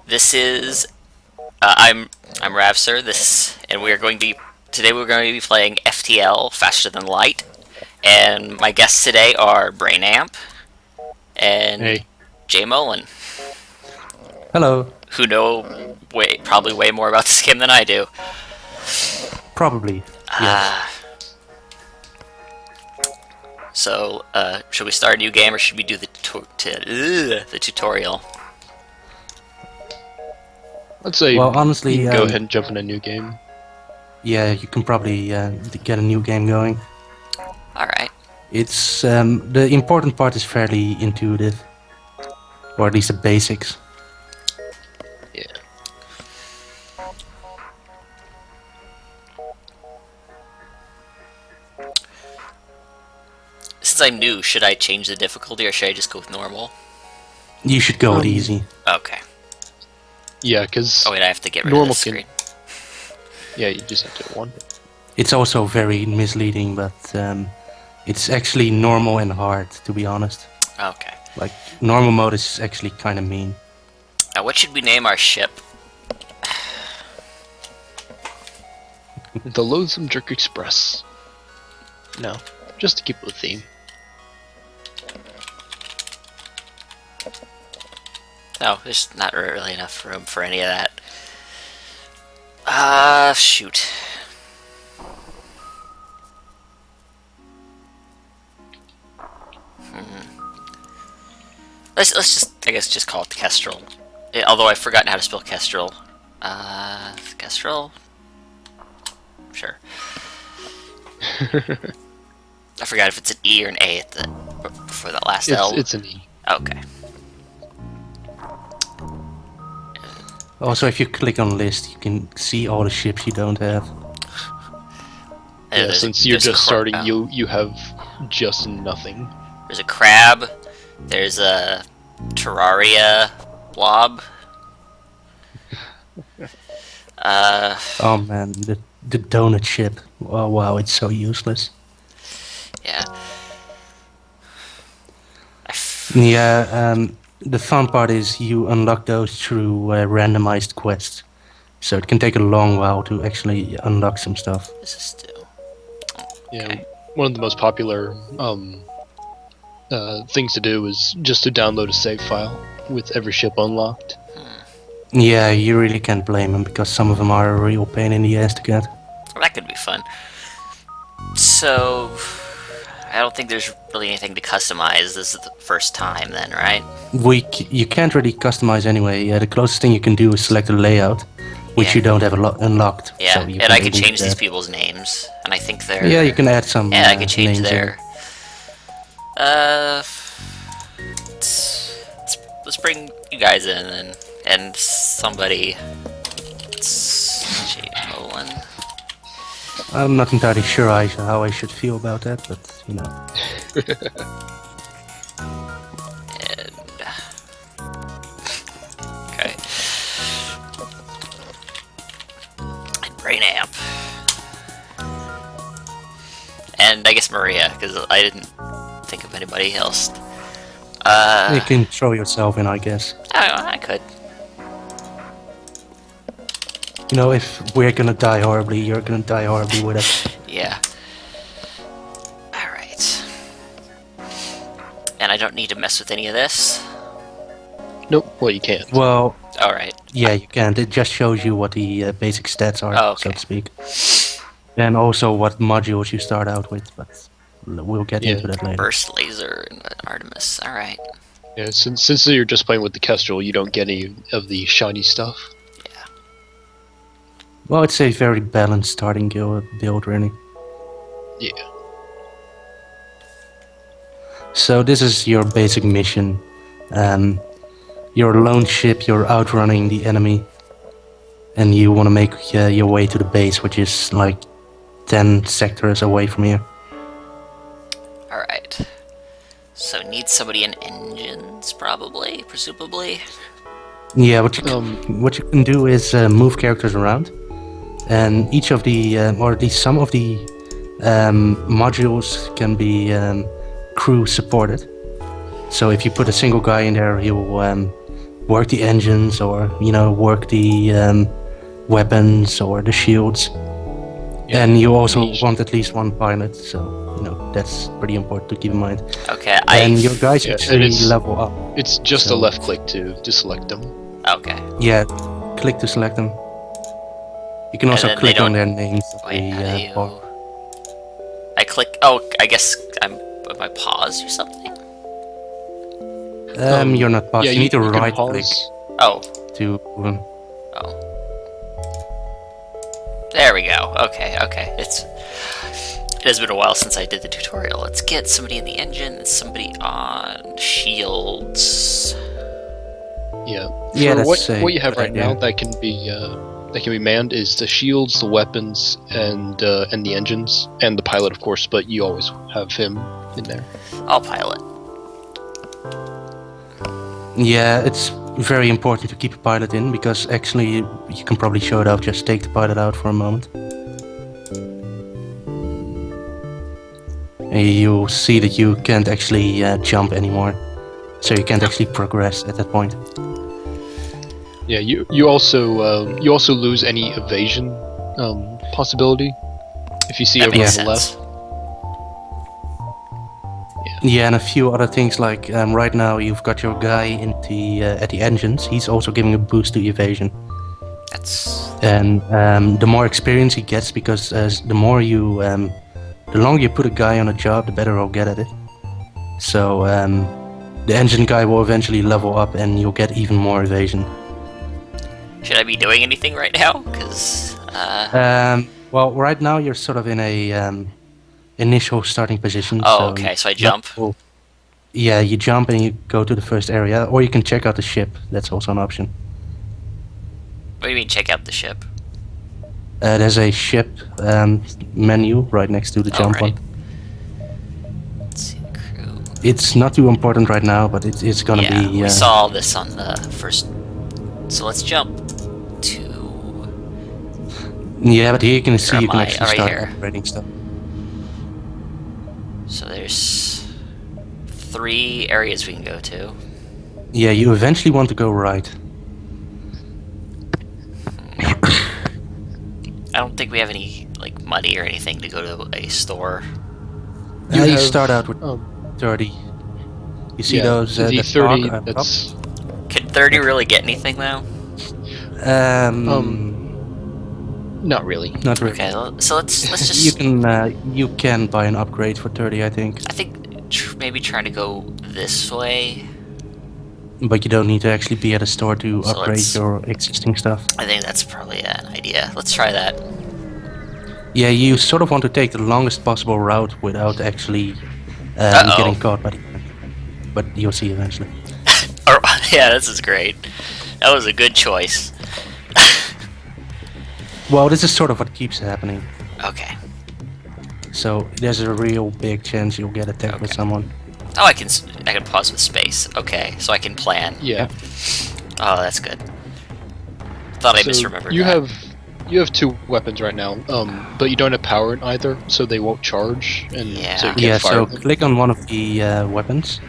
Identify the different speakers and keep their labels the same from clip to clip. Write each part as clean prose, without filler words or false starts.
Speaker 1: This is I'm Ravsir. And we're going to be today. We're going to be playing FTL Faster Than Light, and my guests today are Brainamp and
Speaker 2: Hey.
Speaker 1: Jay Mullen,
Speaker 3: Hello.
Speaker 1: who know probably way more about this game than I do.
Speaker 3: Probably. Yes.
Speaker 1: So, should we start a new game or should we do the tutorial?
Speaker 2: Let's say
Speaker 3: Well, honestly,
Speaker 2: you can go ahead and jump in a new game.
Speaker 3: Yeah, you can probably get a new game going.
Speaker 1: All right.
Speaker 3: It's the important part is fairly intuitive, or at least the basics.
Speaker 2: Yeah.
Speaker 1: Since I'm new, should I change the difficulty or should I just go with normal?
Speaker 3: You should go with easy.
Speaker 1: Okay.
Speaker 2: Yeah, because
Speaker 1: Oh wait, I have to get rid of
Speaker 2: normal
Speaker 1: this
Speaker 2: can.
Speaker 1: screen.
Speaker 2: Yeah, you just have to one.
Speaker 3: It's also very misleading, but it's actually normal and hard, to be honest.
Speaker 1: Okay.
Speaker 3: Like, normal mode is actually kind of mean.
Speaker 1: Now, what should we name our ship?
Speaker 2: The Loathsome Jerk Express. No, just to keep with the theme.
Speaker 1: No, there's not really enough room for any of that. Shoot. Let's just, I guess, just call it the Kestrel. Although I've forgotten how to spell Kestrel. Kestrel? Sure. I forgot if it's an E or an A at the before that last L.
Speaker 2: It's an E.
Speaker 1: Okay.
Speaker 3: Also, if you click on list, you can see all the ships you don't have.
Speaker 2: Yeah, since you're just starting, you have just nothing.
Speaker 1: There's a crab. There's a Terraria blob.
Speaker 3: Oh man, the donut ship. Oh wow, it's so useless.
Speaker 1: Yeah.
Speaker 3: Yeah, the fun part is you unlock those through randomized quests. So it can take a long while to actually unlock some stuff.
Speaker 1: This is still.
Speaker 2: Yeah,
Speaker 1: Okay.
Speaker 2: one of the most popular things to do is just to download a save file with every ship unlocked.
Speaker 3: Yeah, you really can't blame them because some of them are a real pain in the ass to get.
Speaker 1: Well, that could be fun. So, I don't think there's really anything to customize. This is the first time, then, right?
Speaker 3: You can't really customize anyway. The closest thing you can do is select a layout, which
Speaker 1: Yeah.
Speaker 3: you don't have unlocked.
Speaker 1: Yeah,
Speaker 3: so you
Speaker 1: and I can
Speaker 3: maybe
Speaker 1: change
Speaker 3: do
Speaker 1: these
Speaker 3: that.
Speaker 1: people's names, and I think they're.
Speaker 3: Yeah, you can add some.
Speaker 1: Yeah, I can change
Speaker 3: names
Speaker 1: their.
Speaker 3: in.
Speaker 1: Let's bring you guys in and somebody. Jay Mullen.
Speaker 3: I'm not entirely sure how I should feel about that, but you know.
Speaker 1: And okay. And Brainamp. And I guess Maria, because I didn't think of anybody else.
Speaker 3: You can throw yourself in, I guess.
Speaker 1: I could.
Speaker 3: You know, if we're gonna die horribly, you're gonna die horribly with us.
Speaker 1: Yeah. Alright. And I don't need to mess with any of this?
Speaker 2: Nope, well you can't.
Speaker 3: Well,
Speaker 1: Alright.
Speaker 3: yeah, you can. It just shows you what the basic stats are,
Speaker 1: Oh, okay.
Speaker 3: so to speak. And also what modules you start out with, but we'll get
Speaker 2: Yeah.
Speaker 3: into that later.
Speaker 1: Burst laser and Artemis. Alright.
Speaker 2: Yeah, since you're just playing with the Kestrel, you don't get any of the shiny stuff.
Speaker 3: Well, it's a very balanced starting build, really.
Speaker 2: Yeah.
Speaker 3: So this is your basic mission. You're a lone ship, you're outrunning the enemy, and you want to make your way to the base, which is like 10 sectors away from here.
Speaker 1: Alright. So need somebody in engines, probably, presumably.
Speaker 3: Yeah, what you can do is move characters around, and each of the, or at least some of the modules can be crew supported. So if you put a single guy in there, he'll work the engines, or work the weapons or the shields. Yeah, and you also want at least one pilot, so that's pretty important to keep in mind.
Speaker 1: Okay,
Speaker 3: and your guys actually level up.
Speaker 2: It's just a left click to select them.
Speaker 1: Okay.
Speaker 3: Yeah, click to select them. You can also click on their names.
Speaker 1: Wait, I click. Oh, I guess am I paused or something?
Speaker 3: You're not paused.
Speaker 2: Yeah,
Speaker 3: you need to right click.
Speaker 1: Oh.
Speaker 3: To.
Speaker 1: Oh. There we go. Okay. It has been a while since I did the tutorial. Let's get somebody in the engine and somebody on shields.
Speaker 2: Yeah.
Speaker 3: Yeah.
Speaker 2: What you have right now that can be manned is the shields, the weapons, and the engines, and the pilot, of course. But you always have him in there.
Speaker 1: I'll pilot.
Speaker 3: Yeah, it's very important to keep a pilot in, because actually you can probably show it off. Just take the pilot out for a moment. And you'll see that you can't actually jump anymore, so you can't actually progress at that point.
Speaker 2: Yeah, you also lose any evasion possibility if you see over on the left.
Speaker 3: Yeah, and a few other things like right now you've got your guy in the at the engines. He's also giving a boost to evasion. And the more experience he gets, because the longer you put a guy on a job, the better he'll get at it. So the engine guy will eventually level up, and you'll get even more evasion.
Speaker 1: Should I be doing anything right now? Because
Speaker 3: well, right now you're sort of in a initial starting position.
Speaker 1: Oh, okay. So I jump.
Speaker 3: Yeah, you jump and you go to the first area, or you can check out the ship. That's also an option.
Speaker 1: What do you mean, check out the ship?
Speaker 3: There's a ship menu right next to the jump one.
Speaker 1: Let's see the crew.
Speaker 3: It's not too important right now, but it's gonna be.
Speaker 1: Yeah, we saw this on the first. So let's jump to.
Speaker 3: Yeah, but here you can see you can actually
Speaker 1: right
Speaker 3: start
Speaker 1: here.
Speaker 3: upgrading stuff.
Speaker 1: So there's 3 areas we can go to.
Speaker 3: Yeah, you eventually want to go right.
Speaker 1: I don't think we have any money or anything to go to a store.
Speaker 3: You start out with 30. You see those?
Speaker 2: The 30. That's.
Speaker 1: Can 30 really get anything though?
Speaker 2: Not really.
Speaker 3: Not really.
Speaker 1: Okay, so let's just.
Speaker 3: You can buy an upgrade for 30, I think.
Speaker 1: I think maybe trying to go this way.
Speaker 3: But you don't need to actually be at a store to upgrade your existing stuff.
Speaker 1: I think that's probably an idea. Let's try that.
Speaker 3: Yeah, you sort of want to take the longest possible route without actually getting caught by the. But you'll see eventually.
Speaker 1: Yeah, this is great. That was a good choice.
Speaker 3: Well, this is sort of what keeps happening.
Speaker 1: Okay.
Speaker 3: So there's a real big chance you'll get attacked with someone.
Speaker 1: Oh, I can pause with space. Okay, so I can plan.
Speaker 2: Yeah.
Speaker 1: Oh, that's good. Thought I misremembered.
Speaker 2: You have 2 weapons right now, but you don't have power in either, so they won't charge, and so you can't fire them.
Speaker 3: Click on one of the weapons.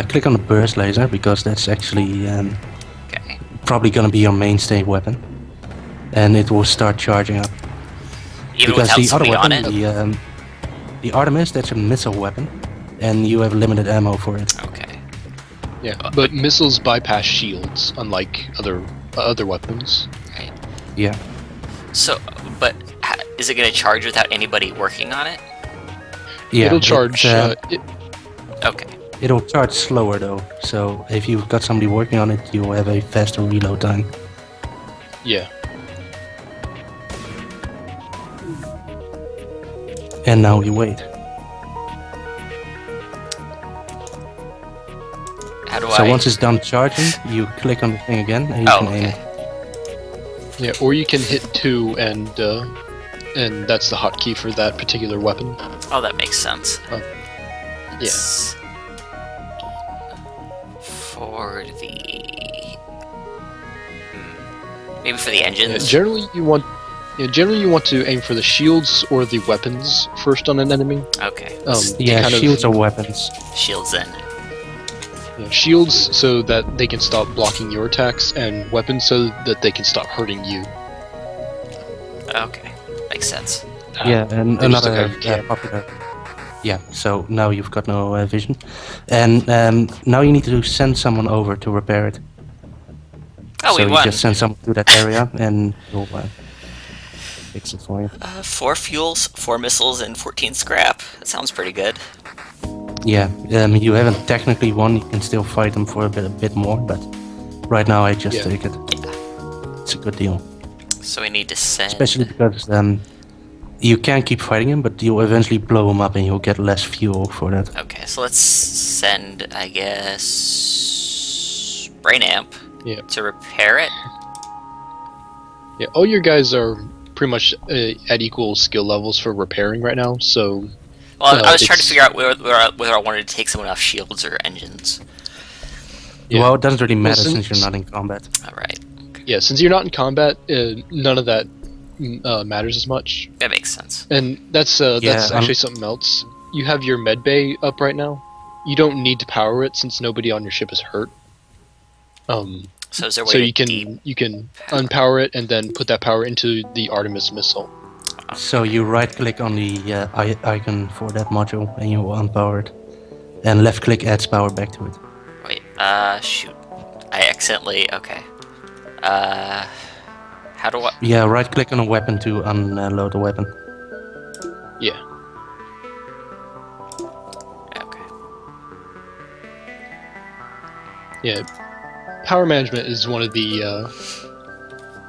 Speaker 3: Click on the burst laser, because that's actually probably gonna be your mainstay weapon, and it will start charging up.
Speaker 1: Even
Speaker 3: because
Speaker 1: without
Speaker 3: the other
Speaker 1: somebody
Speaker 3: weapon,
Speaker 1: on it?
Speaker 3: the Artemis, that's a missile weapon, and you have limited ammo for it.
Speaker 1: Okay.
Speaker 2: Yeah, but missiles bypass shields, unlike other weapons.
Speaker 1: Right.
Speaker 3: Yeah.
Speaker 1: So, but is it going to charge without anybody working on it?
Speaker 3: Yeah.
Speaker 2: It'll charge.
Speaker 1: Okay.
Speaker 3: It'll charge slower though, so if you've got somebody working on it, you'll have a faster reload time.
Speaker 2: Yeah.
Speaker 3: And now you wait. So once it's done charging, you click on the thing again and you can aim it.
Speaker 2: Yeah, or you can hit 2 and that's the hotkey for that particular weapon.
Speaker 1: Oh, that makes sense.
Speaker 2: Yeah.
Speaker 1: For the maybe for the engines.
Speaker 2: Generally, you want to aim for the shields or the weapons first on an enemy.
Speaker 1: Okay.
Speaker 3: Yeah, shields or weapons.
Speaker 1: Shields in.
Speaker 2: Yeah, shields so that they can stop blocking your attacks, and weapons so that they can stop hurting you.
Speaker 1: Okay, makes sense.
Speaker 3: Yeah, and
Speaker 2: They just
Speaker 3: another
Speaker 2: don't have
Speaker 3: popular. Yeah, so now you've got no vision, and now you need to send someone over to repair it.
Speaker 1: Oh,
Speaker 3: so
Speaker 1: we
Speaker 3: you
Speaker 1: won.
Speaker 3: just send someone to that area, and he'll fix it for you.
Speaker 1: 4 fuels, 4 missiles, and 14 scrap. That sounds pretty good.
Speaker 3: Yeah, you haven't technically won. You can still fight them for a bit more, but right now I just take it. It's a good deal.
Speaker 1: So we need to send...
Speaker 3: Especially because you can keep fighting him, but you'll eventually blow him up and you'll get less fuel for that.
Speaker 1: Okay, so let's send, I guess... Brain Amp to repair it.
Speaker 2: Yeah, all your guys are pretty much at equal skill levels for repairing right now, so...
Speaker 1: Well, I was trying to figure out whether I wanted to take someone off shields or engines.
Speaker 2: Yeah.
Speaker 3: Well, it doesn't really matter since you're not in combat.
Speaker 1: Alright.
Speaker 2: Yeah, since you're not in combat, none of that matters as much.
Speaker 1: That makes sense.
Speaker 2: And that's actually something else. You have your med bay up right now. You don't need to power it since nobody on your ship is hurt.
Speaker 1: So is there a way
Speaker 2: so
Speaker 1: to
Speaker 2: you can unpower it and then put that power into the Artemis missile.
Speaker 3: So you right-click on the icon for that module and you will unpower it. And left-click adds power back to it.
Speaker 1: Wait, shoot. I accidentally... Okay. How do I...
Speaker 3: Yeah, right-click on a weapon to unload the weapon.
Speaker 2: Yeah.
Speaker 1: Okay.
Speaker 2: Yeah. Power management is one of the...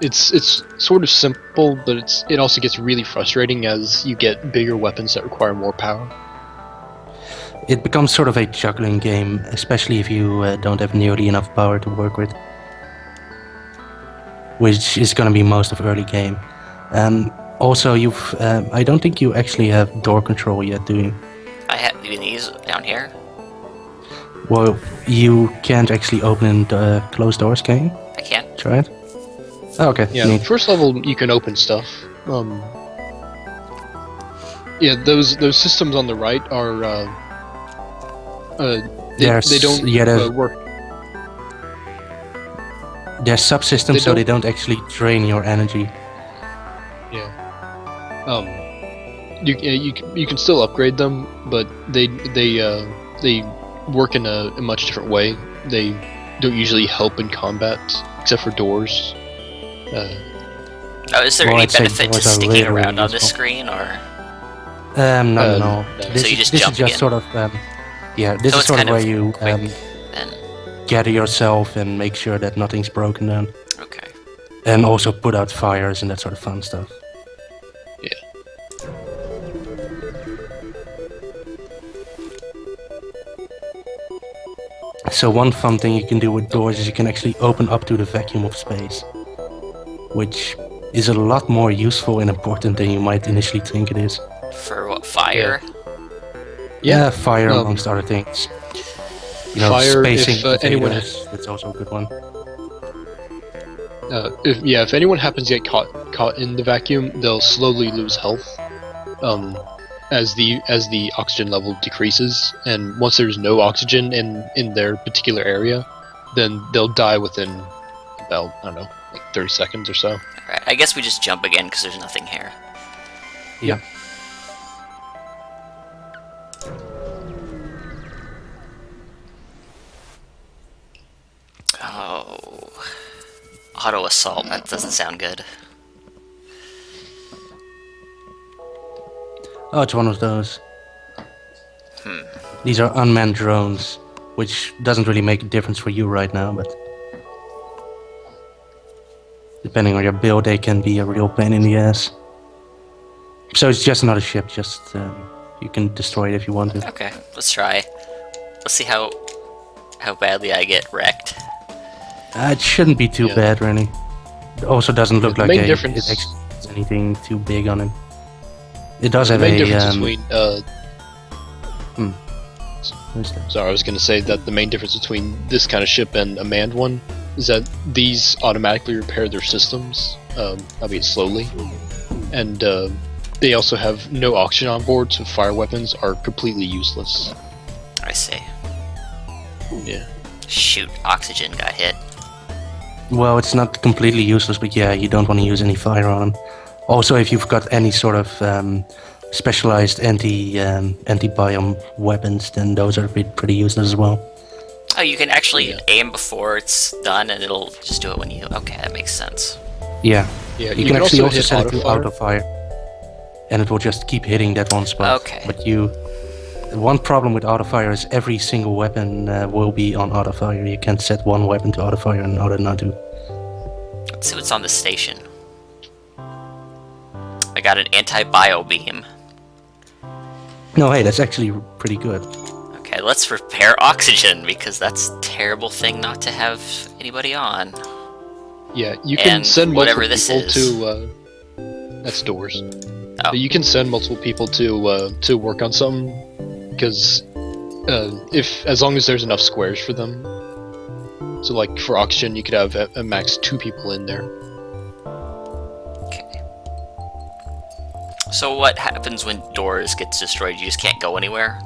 Speaker 2: It's sort of simple, but it also gets really frustrating as you get bigger weapons that require more power.
Speaker 3: It becomes sort of a juggling game, especially if you don't have nearly enough power to work with. Which is going to be most of early game. Also, I don't think you actually have door control yet, do you?
Speaker 1: I have these down here.
Speaker 3: Well, you can't actually open the closed doors, can you?
Speaker 1: I can't.
Speaker 3: Try it. Oh, okay.
Speaker 2: Yeah,
Speaker 3: neat.
Speaker 2: first level you can open stuff. Yeah, those systems on the right are they don't work.
Speaker 3: They're subsystems, so they don't actually drain your energy.
Speaker 2: Yeah. You can still upgrade them, but they work in a much different way. They don't usually help in combat, except for doors.
Speaker 1: Is there any benefit to sticking around on this screen, or?
Speaker 3: No.
Speaker 1: So you just jump
Speaker 3: is sort of, this is sort of where you gather yourself and make sure that nothing's broken down.
Speaker 1: Okay.
Speaker 3: And also put out fires and that sort of fun stuff.
Speaker 2: Yeah.
Speaker 3: So one fun thing you can do with doors is you can actually open up to the vacuum of space, which is a lot more useful and important than you might initially think it is.
Speaker 1: For what, fire?
Speaker 3: Yeah, fire amongst other things. You know,
Speaker 2: fire,
Speaker 3: spacing
Speaker 2: if anyone
Speaker 3: that's also a good one.
Speaker 2: If anyone happens to get caught in the vacuum, they'll slowly lose health as the oxygen level decreases, and once there's no oxygen in their particular area, then they'll die within about, I don't know, like 30 seconds or so.
Speaker 1: Alright, I guess we just jump again because there's nothing here.
Speaker 3: Yeah.
Speaker 1: Oh, auto assault. That doesn't sound good.
Speaker 3: Oh, it's one of those. These are unmanned drones, which doesn't really make a difference for you right now, but depending on your build, they can be a real pain in the ass. So it's just another ship, just you can destroy it if you want to.
Speaker 1: Okay, let's try. Let's see how badly I get wrecked.
Speaker 3: It shouldn't be too bad, really. It also doesn't look like it actually has anything too big on it. It does have
Speaker 2: the main
Speaker 3: a...
Speaker 2: difference between... Sorry, I was going to say that the main difference between this kind of ship and a manned one is that these automatically repair their systems, albeit slowly, and they also have no oxygen on board, so fire weapons are completely useless.
Speaker 1: I see.
Speaker 2: Yeah.
Speaker 1: Shoot, oxygen got hit.
Speaker 3: Well, it's not completely useless, but yeah, you don't want to use any fire on them. Also, if you've got any sort of specialized anti-biome weapons, then those are pretty useless as well.
Speaker 1: Oh, you can actually aim before it's done, and it'll just do it when you... Okay, that makes sense.
Speaker 3: Yeah.
Speaker 2: Yeah,
Speaker 3: You can actually also
Speaker 2: hit
Speaker 3: set it to
Speaker 2: auto-fire.
Speaker 3: auto-fire, and it will just keep hitting that one spot.
Speaker 1: Okay.
Speaker 3: But one problem with auto-fire is every single weapon will be on auto-fire. You can't set one weapon to auto-fire and another not to.
Speaker 1: Let's see what's on the station. I got an anti-bio beam.
Speaker 3: No, hey, that's actually pretty good.
Speaker 1: Okay, let's repair oxygen, because that's a terrible thing not to have anybody on.
Speaker 2: Yeah, you can
Speaker 1: And
Speaker 2: send
Speaker 1: whatever
Speaker 2: multiple
Speaker 1: this
Speaker 2: people
Speaker 1: is.
Speaker 2: to. That's doors.
Speaker 1: Oh.
Speaker 2: You can send multiple people to work on something, because as long as there's enough squares for them. So like for oxygen, you could have a max 2 people in there.
Speaker 1: Okay. So what happens when doors gets destroyed? You just can't go anywhere?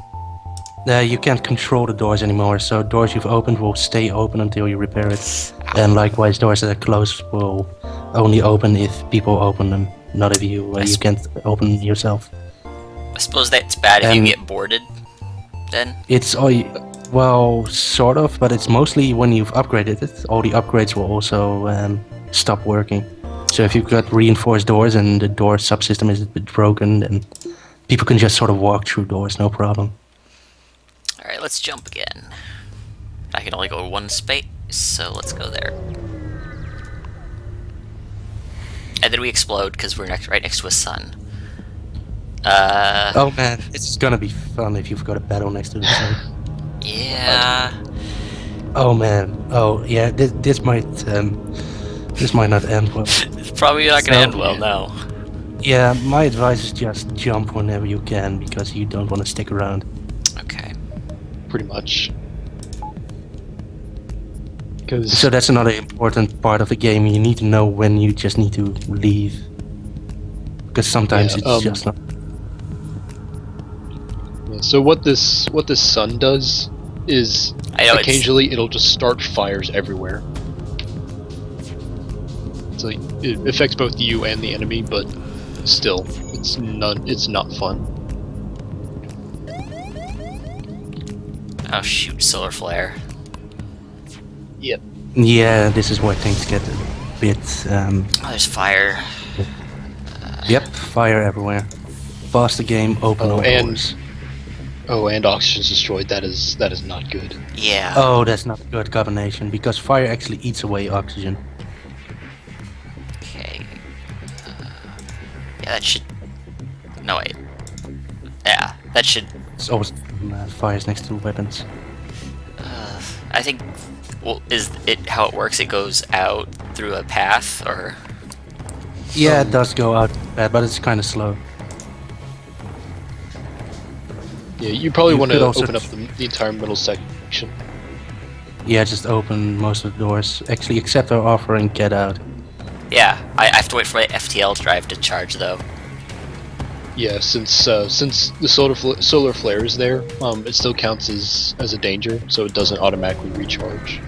Speaker 3: You can't control the doors anymore, so doors you've opened will stay open until you repair it. And likewise, doors that are closed will only open if people open them, not if you can't open yourself.
Speaker 1: I suppose that's bad if you
Speaker 3: And-
Speaker 1: get boarded, then?
Speaker 3: It's all, well, sort of, but it's mostly when you've upgraded it. All the upgrades will also stop working. So if you've got reinforced doors and the door subsystem is a bit broken, then people can just sort of walk through doors, no problem.
Speaker 1: Alright, let's jump again. I can only go one space, so let's go there. And then we explode, because we're right next to a sun.
Speaker 3: Oh man, it's gonna be fun if you've got a battle next to the sun.
Speaker 1: Yeah...
Speaker 3: Oh man, oh yeah, this might not end well.
Speaker 1: It's probably not gonna
Speaker 3: So-
Speaker 1: end well, no.
Speaker 3: Yeah, my advice is just jump whenever you can, because you don't want to stick around.
Speaker 1: Okay.
Speaker 2: Pretty much. Because
Speaker 3: So that's another important part of the game. You need to know when you just need to leave, because sometimes
Speaker 2: Yeah,
Speaker 3: it's just not.
Speaker 2: so what this sun does is
Speaker 1: I know
Speaker 2: occasionally it'll just start fires everywhere. So it affects both you and the enemy, but still, it's not fun.
Speaker 1: Oh shoot, solar flare.
Speaker 2: Yep.
Speaker 3: Yeah, this is where things get a bit.
Speaker 1: Oh, there's fire.
Speaker 3: Yep, fire everywhere. Pause the game, open all doors.
Speaker 2: Oh, and oxygen's destroyed. That is not good.
Speaker 1: Yeah.
Speaker 3: Oh, that's not a good combination, because fire actually eats away oxygen.
Speaker 1: Okay. Yeah, that should... No, wait. Yeah, that should...
Speaker 3: It's always fires next to weapons.
Speaker 1: I think... Well, is it how it works? It goes out through a path, or...
Speaker 3: Yeah, it does go out bad, but it's kind of slow.
Speaker 2: Yeah, you probably
Speaker 3: You
Speaker 2: want
Speaker 3: could
Speaker 2: to
Speaker 3: also
Speaker 2: open up the entire middle section.
Speaker 3: Yeah, just open most of the doors. Actually, except our offer and get out.
Speaker 1: Yeah, I have to wait for my FTL drive to charge, though.
Speaker 2: Yeah, since the solar flare is there, it still counts as a danger, so it doesn't automatically recharge.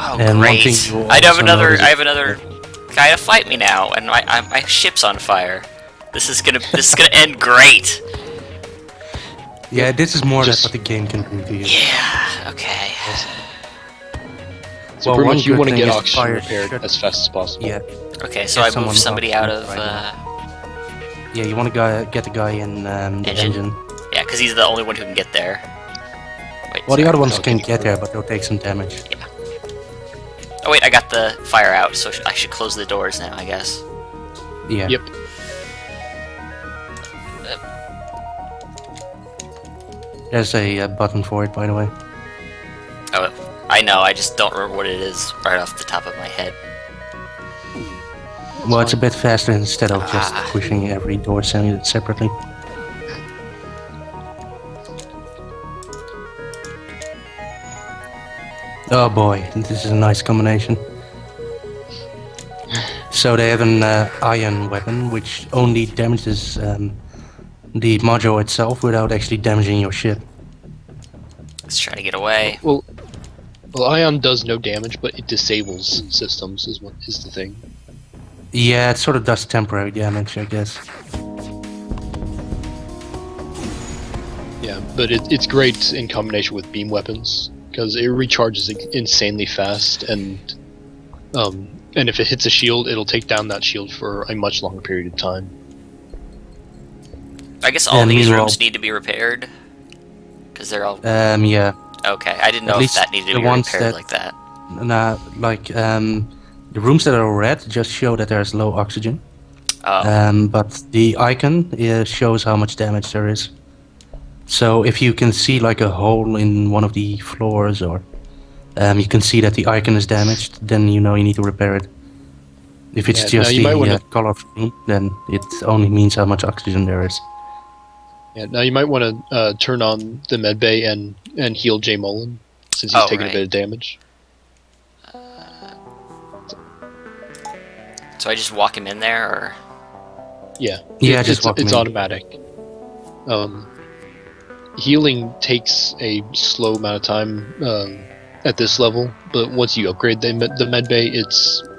Speaker 1: Oh,
Speaker 3: And one
Speaker 1: great!
Speaker 3: thing you will
Speaker 1: I have
Speaker 3: also
Speaker 1: another.
Speaker 3: notice
Speaker 1: I have another guy to fight me now, and my ship's on fire. This is gonna end great.
Speaker 3: Yeah, this is more or less
Speaker 2: Just-
Speaker 3: what the game can do to you.
Speaker 1: Yeah. Okay.
Speaker 2: So
Speaker 3: Well,
Speaker 2: pretty
Speaker 3: one
Speaker 2: much you
Speaker 3: good
Speaker 2: want to
Speaker 3: thing
Speaker 2: get
Speaker 3: is
Speaker 2: oxygen
Speaker 3: fire
Speaker 2: repaired
Speaker 3: should-
Speaker 2: as fast as possible.
Speaker 3: Yeah,
Speaker 1: Okay. So
Speaker 3: Get
Speaker 1: I
Speaker 3: someone
Speaker 1: moved somebody out of.
Speaker 3: right yeah. You want to get the guy in the
Speaker 1: Engine.
Speaker 3: engine.
Speaker 1: Yeah, because he's the only one who can get there. Wait.
Speaker 3: Well, the
Speaker 1: sorry.
Speaker 3: other ones
Speaker 2: Okay.
Speaker 3: can get there, but they'll take some damage.
Speaker 1: Oh wait, I got the fire out, so I should close the doors now, I guess.
Speaker 3: Yeah.
Speaker 2: Yep.
Speaker 3: There's a button for it, by the way.
Speaker 1: Oh, I know. I just don't remember what it is right off the top of my head.
Speaker 3: Well, it's a bit faster instead of just
Speaker 1: Ah.
Speaker 3: pushing every door separately. Oh boy, this is a nice combination. So they have an ion weapon which only damages the module itself without actually damaging your ship.
Speaker 1: Let's try to get away.
Speaker 2: Well, ion does no damage, but it disables systems. Is the thing.
Speaker 3: Yeah, it sort of does temporary damage, I guess.
Speaker 2: Yeah, but it's great in combination with beam weapons because it recharges insanely fast, and if it hits a shield, it'll take down that shield for a much longer period of time.
Speaker 1: I guess all
Speaker 3: And
Speaker 1: these
Speaker 3: meanwhile-
Speaker 1: rooms need to be repaired. Because they're all...
Speaker 3: Yeah.
Speaker 1: Okay, I didn't know if
Speaker 3: least
Speaker 1: that needed to
Speaker 3: the
Speaker 1: be
Speaker 3: ones
Speaker 1: repaired
Speaker 3: that-
Speaker 1: like that.
Speaker 3: Nah, like, the rooms that are red just show that there's low oxygen.
Speaker 1: Oh,
Speaker 3: But the icon shows how much damage there is. So if you can see like a hole in one of the floors, or you can see that the icon is damaged, then you know you need to repair it. If it's
Speaker 2: Yeah,
Speaker 3: just
Speaker 2: you might
Speaker 3: the
Speaker 2: wanna-
Speaker 3: color of the room, then it only means how much oxygen there is.
Speaker 2: Yeah, now you might want to turn on the medbay and heal Jay Mullen since he's
Speaker 1: Oh,
Speaker 2: taking
Speaker 1: right.
Speaker 2: a bit of damage.
Speaker 1: so I just walk him in there, or...
Speaker 2: Yeah,
Speaker 3: Yeah, just walk
Speaker 2: it's
Speaker 3: him in.
Speaker 2: automatic. Healing takes a slow amount of time at this level, but once you upgrade the medbay,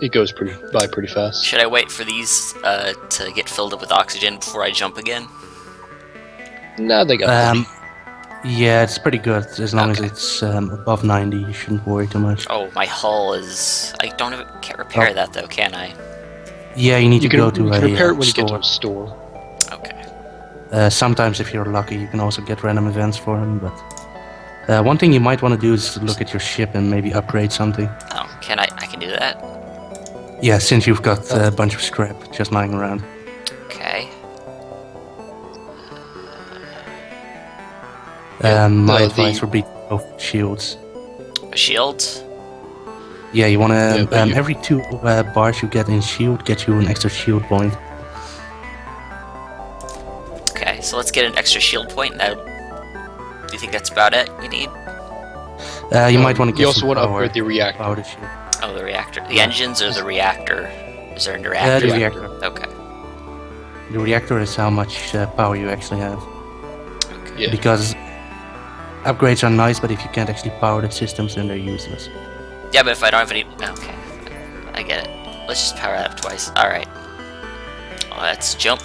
Speaker 2: it goes pretty fast.
Speaker 1: Should I wait for these to get filled up with oxygen before I jump again?
Speaker 2: Nah, they got plenty.
Speaker 3: Yeah, it's pretty good. As long as
Speaker 1: Okay.
Speaker 3: it's above 90, you shouldn't worry too much.
Speaker 1: Oh, my hull is... I can't repair that though, can I?
Speaker 3: Yeah, you need
Speaker 2: You
Speaker 3: to
Speaker 2: can,
Speaker 3: go to
Speaker 2: you can
Speaker 3: a
Speaker 2: repair it when you get to
Speaker 3: store.
Speaker 2: a store.
Speaker 1: Okay.
Speaker 3: Sometimes, if you're lucky, you can also get random events for them. But one thing you might want to do is look at your ship and maybe upgrade something.
Speaker 1: Oh, can I can do that?
Speaker 3: Yeah, since you've got a bunch of scrap just lying around.
Speaker 1: Okay.
Speaker 3: My
Speaker 2: the-
Speaker 3: advice would be to go for shields.
Speaker 1: A shield?
Speaker 3: Yeah, you want
Speaker 2: Yeah,
Speaker 3: to
Speaker 2: but you-
Speaker 3: every 2 bars you get in shield get you an extra shield point.
Speaker 1: Okay, so let's get an extra shield point. Now, do you think that's about it we need?
Speaker 3: You might want to get
Speaker 2: You also
Speaker 3: some
Speaker 2: want to
Speaker 3: power,
Speaker 2: upgrade the reactor.
Speaker 3: power to shield.
Speaker 1: Oh, the reactor. The engines or the reactor? Is there a reactor?
Speaker 3: The reactor.
Speaker 1: Okay.
Speaker 3: The reactor is how much power you actually have.
Speaker 2: Yeah.
Speaker 3: Because upgrades are nice, but if you can't actually power the systems, then they're useless.
Speaker 1: Yeah, but if I don't have any... Okay. I get it. Let's just power that up twice. Alright. Let's jump.